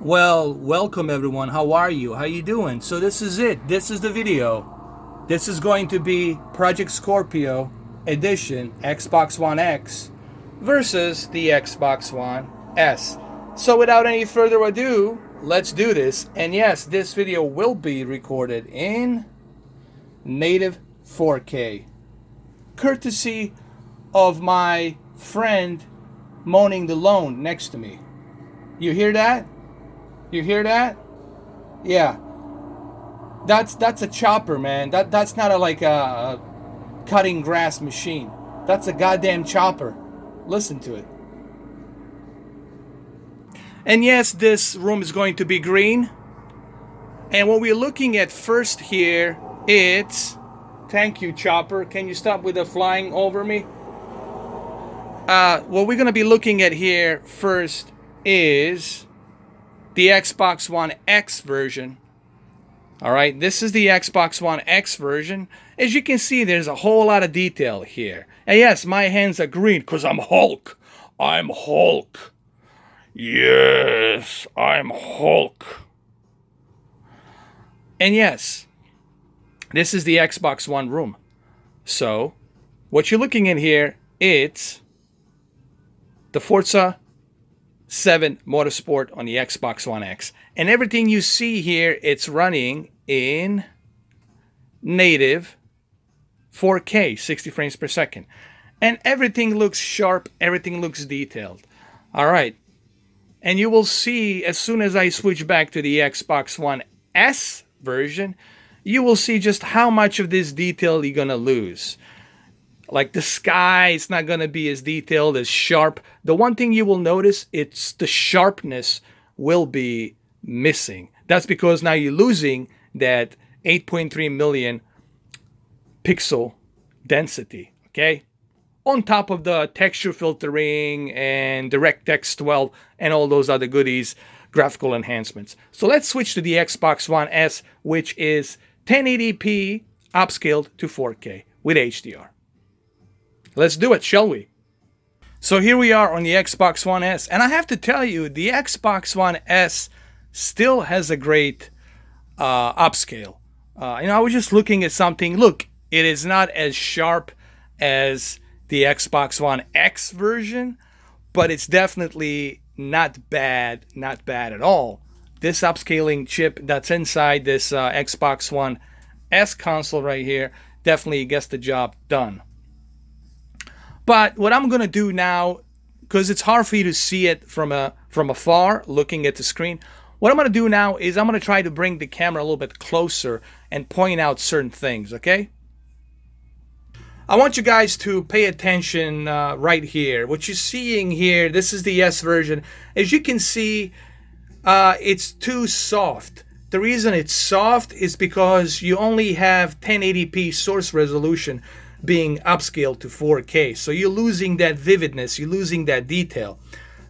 Well, welcome everyone. How are you? How you doing? So this is it. This is the video. This is going to be Project Scorpio Edition Xbox One X versus the Xbox One S. So without any further ado, let's do this. And yes, this video will be recorded in native 4K, courtesy of my friend moaning the loan next to me. You hear that? You hear that? Yeah. That's a chopper, man. That's not like a cutting grass machine. That's a goddamn chopper. Listen to it. And yes, this room is going to be green. And what we're looking at first here, it's... Thank you, chopper. Can you stop with the flying over me? What we're going to be looking at here first is the Xbox One X version. Alright, this is the Xbox One X version. As you can see, there's a whole lot of detail here. And yes, my hands are green because I'm Hulk. I'm Hulk. Yes, I'm Hulk. And yes, this is the Xbox One room. So, what you're looking at here, it's the Forza MotorSport on the Xbox One X. And everything you see here, it's running in native 4K, 60 frames per second. And everything looks sharp, everything looks detailed. All right. And you will see as soon as I switch back to the Xbox One S version, you will see just how much of this detail you're going to lose. Like the sky, it's not going to be as detailed, as sharp. The one thing you will notice, it's the sharpness will be missing. That's because now you're losing that 8.3 million pixel density, okay? On top of the texture filtering and DirectX 12 and all those other goodies, graphical enhancements. So let's switch to the Xbox One S, which is 1080p upscaled to 4K with HDR. Let's do it, shall we? So here we are on the Xbox One S. And I have to tell you, the Xbox One S still has a great upscale. I was just looking at something. Look, it is not as sharp as the Xbox One X version, but it's definitely not bad at all. This upscaling chip that's inside this Xbox One S console right here definitely gets the job done. But what I'm going to do now, because it's hard for you to see it from afar, looking at the screen, what I'm going to do now is I'm going to try to bring the camera a little bit closer and point out certain things, okay? I want you guys to pay attention right here. What you're seeing here, this is the S version. As you can see, it's too soft. The reason it's soft is because you only have 1080p source resolution being upscaled to 4K. So you're losing that vividness, you're losing that detail.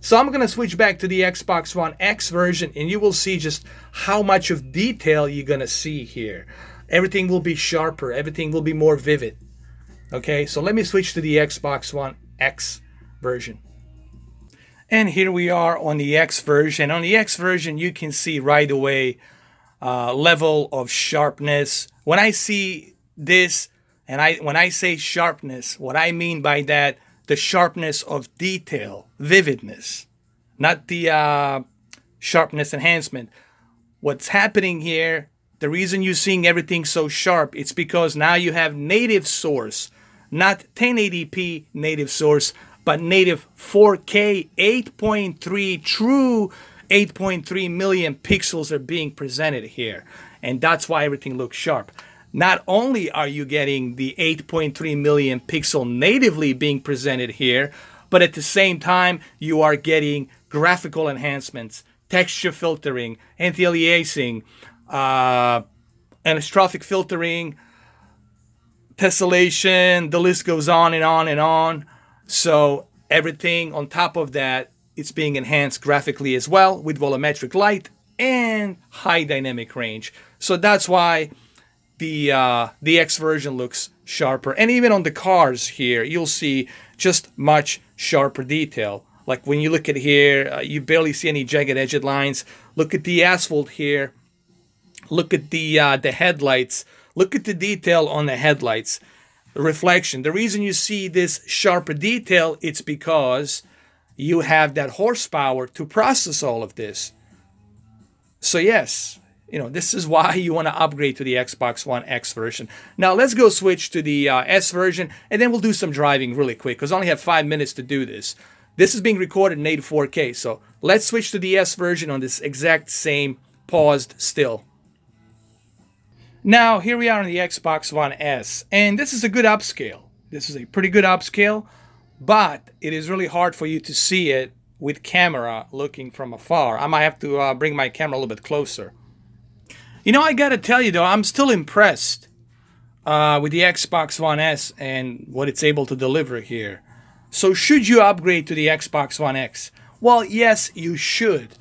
So I'm going to switch back to the Xbox One X version and you will see just how much of detail you're going to see here. Everything will be sharper, everything will be more vivid. Okay, so let me switch to the Xbox One X version. And here we are on the X version. On the X version, you can see right away level of sharpness. When I see this, and when I say sharpness, what I mean by that, the sharpness of detail, vividness, not the sharpness enhancement. What's happening here, the reason you're seeing everything so sharp, it's because now you have native source, not 1080p native source, but native 4K 8.3, true 8.3 million pixels are being presented here. And that's why everything looks sharp. Not only are you getting the 8.3 million pixel natively being presented here, but at the same time, you are getting graphical enhancements, texture filtering, anti-aliasing, anastrophic filtering, tessellation, the list goes on and on and on. So everything on top of that, it's being enhanced graphically as well with volumetric light and high dynamic range. So that's why the X version looks sharper. And even on the cars here, you'll see just much sharper detail. Like when you look at here, you barely see any jagged edged lines. Look at the asphalt here. Look at the headlights. Look at the detail on the headlights. The reflection. The reason you see this sharper detail, it's because you have that horsepower to process all of this. So yes, this is why you want to upgrade to the Xbox One X version. Now let's go switch to the S version, and then we'll do some driving really quick, because I only have 5 minutes to do this. This is being recorded in native 4K, so let's switch to the S version on this exact same paused still. Now, here we are on the Xbox One S, and this is a good upscale. This is a pretty good upscale, but it is really hard for you to see it with camera looking from afar. I might have to bring my camera a little bit closer. I gotta tell you though, I'm still impressed with the Xbox One S and what it's able to deliver here. So should you upgrade to the Xbox One X? Well, yes, you should.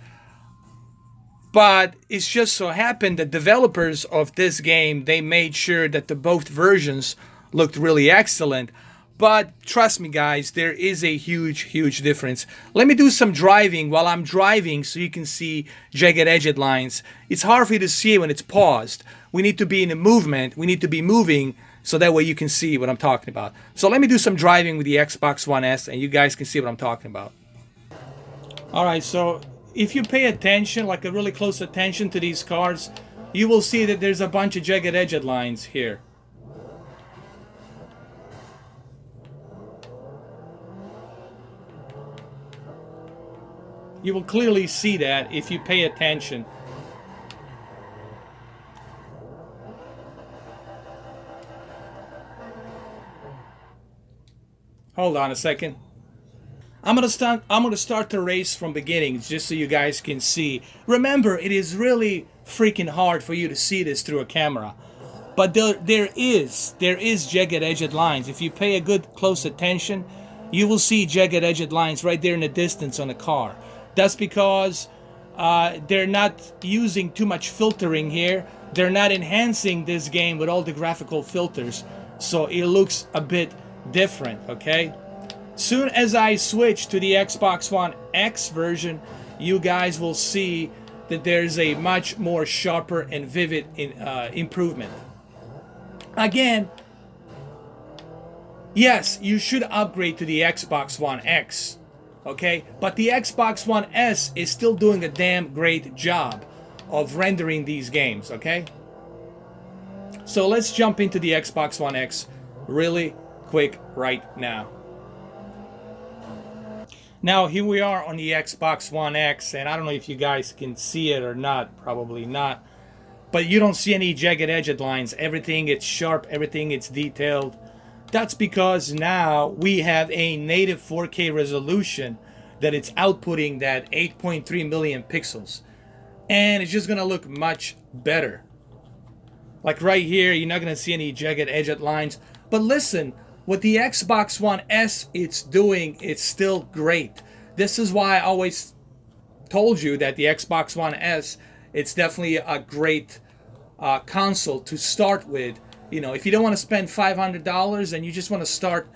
But it's just so happened that developers of this game, they made sure that the both versions looked really excellent. But trust me guys, there is a huge difference. Let me do some driving while I'm driving so you can see jagged edged lines. It's hard for you to see when it's paused. We need to be in a movement. We need to be moving so that way you can see what I'm talking about. So let me do some driving with the Xbox One S and you guys can see what I'm talking about. Alright, so if you pay attention, like a really close attention to these cars, you will see that there's a bunch of jagged edged lines here. You will clearly see that if you pay attention. Hold on a second. I'm gonna start the race from beginning just so you guys can see. Remember, it is really freaking hard for you to see this through a camera. But there is jagged edged lines. If you pay a good close attention, you will see jagged edged lines right there in the distance on the car. That's because they're not using too much filtering here. They're not enhancing this game with all the graphical filters, so it looks a bit different, okay? Soon as I switch to the Xbox One X version, you guys will see that there's a much more sharper and vivid improvement. Again, yes, you should upgrade to the Xbox One X. Okay, but the Xbox One S is still doing a damn great job of rendering these games, okay? So let's jump into the Xbox One X really quick right now. Now here we are on the Xbox One X, and I don't know if you guys can see it or not, probably not. But you don't see any jagged edged lines. Everything is sharp, everything is detailed. That's because now we have a native 4K resolution that it's outputting that 8.3 million pixels. And it's just gonna look much better. Like right here, you're not gonna see any jagged edged lines. But listen, what the Xbox One S it's doing, it's still great. This is why I always told you that the Xbox One S, it's definitely a great console to start with. If you don't want to spend $500 and you just want to start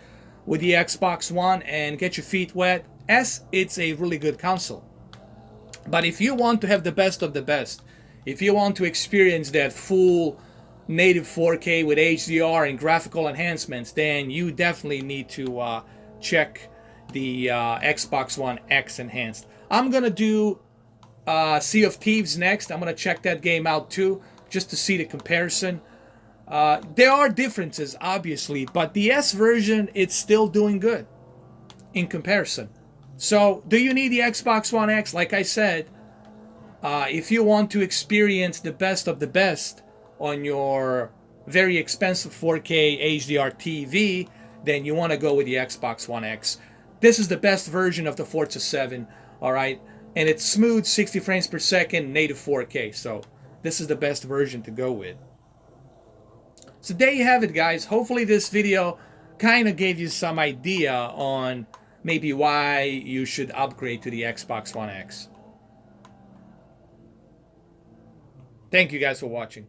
with the Xbox One and get your feet wet, it's a really good console. But if you want to have the best of the best, if you want to experience that full native 4K with HDR and graphical enhancements, then you definitely need to check the Xbox One X Enhanced. I'm going to do Sea of Thieves next. I'm going to check that game out too, just to see the comparison. There are differences, obviously, but the S version, it's still doing good in comparison. So, do you need the Xbox One X? Like I said, if you want to experience the best of the best on your very expensive 4K HDR TV, then you want to go with the Xbox One X. This is the best version of the Forza 7, alright? And it's smooth 60 frames per second, native 4K, so this is the best version to go with. So there you have it, guys. Hopefully this video kind of gave you some idea on maybe why you should upgrade to the Xbox One X. Thank you guys for watching.